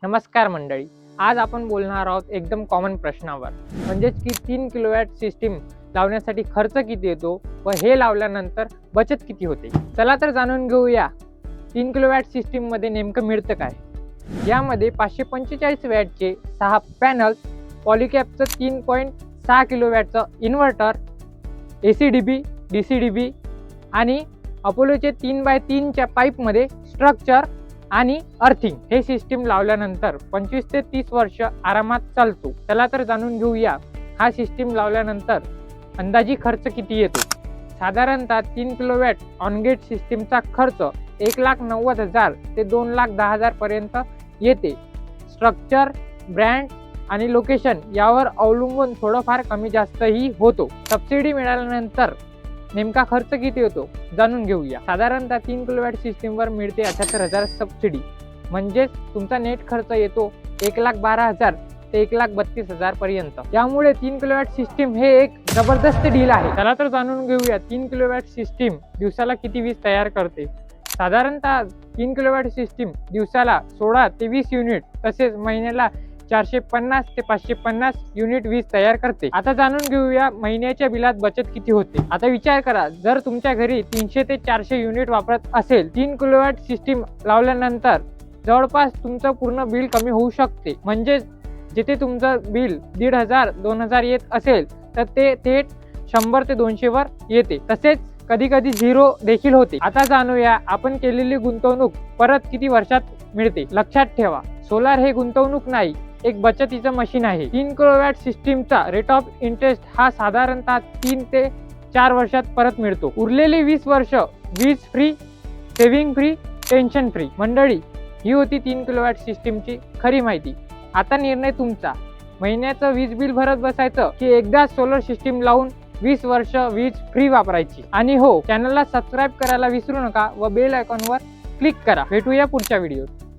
नमस्कार मंडळी, आज आपण बोलणार आहोत एकदम कॉमन प्रश्नावर, म्हणजेच की 3 किलोवॅट सिस्टीम लावण्यासाठी खर्च किती येतो व हे लावल्यानंतर बचत किती होते. चला तर जाणून घेऊया 3 किलोवॅट सिस्टीम मध्ये नेमकं मिळतं काय. यामध्ये 545 वॅटचे 6 पॅनल्स, पॉलिकॅपचं 3.6 किलोवॅटचं इन्व्हर्टर, ACDB, DCDB आणि अपोलोचे 3x3च्या पाईपमध्ये स्ट्रक्चर आणि अर्थिंग हे सिस्टीम लावल्यानंतर 25 ते 30 वर्ष आरामात चालतो. चला तर जाणून घेऊया हा सिस्टीम लावल्यानंतर अंदाजी खर्च किती येतो. साधारणतः 3 किलोवॅट ऑनगेट सिस्टीमचा खर्च 1,90,000 ते 2,10,000 पर्यंत येते. स्ट्रक्चर, ब्रँड आणि लोकेशन यावर अवलंबून थोडंफार कमी जास्तही होतो. सबसिडी मिळाल्यानंतर नेमका खर्च किती होतो जाणून घेऊया. साधारणतः 3 किलोवॅट सिस्टीमवर मिळते 78,000 सबसिडी, म्हणजेच तुमचा नेट खर्च येतो 1,12,000 ते 1,32,000 पर्यंत. त्यामुळे 3 किलोवॅट सिस्टीम हे एक जबरदस्त डील आहे. चला तर जाणून घेऊया 3 किलोवॅट सिस्टीम दिवसाला किती वीज तयार करते. साधारणतः 3 किलोवॅट सिस्टीम दिवसाला 16 ते 20 युनिट तसेच महिन्याला 450 ते 550 युनिट वीज तयार करते. आता जाणून घेऊया महिन्याच्या बिलात बचत किती होते. आता विचार करा, जर तुमच्या घरी 300 ते 400 युनिट वापरत असेल, 3 किलोवॅट सिस्टीम लावल्यानंतर जवळपास तुमचं पूर्ण बिल कमी होऊ शकते. म्हणजे जिथे तुमचं बिल 1,500-2,000 येत असेल तर ते थेट 100 ते 200 वर येते. तसेच कधी कधी 0 देखील होते. आता जाणूया आपण केलेली गुंतवणूक परत किती वर्षात मिळते. लक्षात ठेवा, सोलार हे गुंतवणूक नाही, एक बचतीचं मशीन आहे. 3 किलोवॅट सिस्टीमचा रेट ऑफ इंटरेस्ट हा साधारणतः 3 ते 4 वर्षात परत मिळतो. उरलेली 20 वर्ष वीज free, saving free, tension free. मंडळी, ही होती 3 किलोवॅट सिस्टीमची खरी माहिती. आता निर्णय तुमचा. महिन्याचं वीज बिल भरत बसायचं की एकदा सोलर सिस्टीम लावून 20 वर्ष वीज फ्री वापरायची. आणि हो, चॅनलला सबस्क्राईब करायला विसरू नका व बेल आयकॉनवर क्लिक करा. भेटूया पुढच्या व्हिडिओत.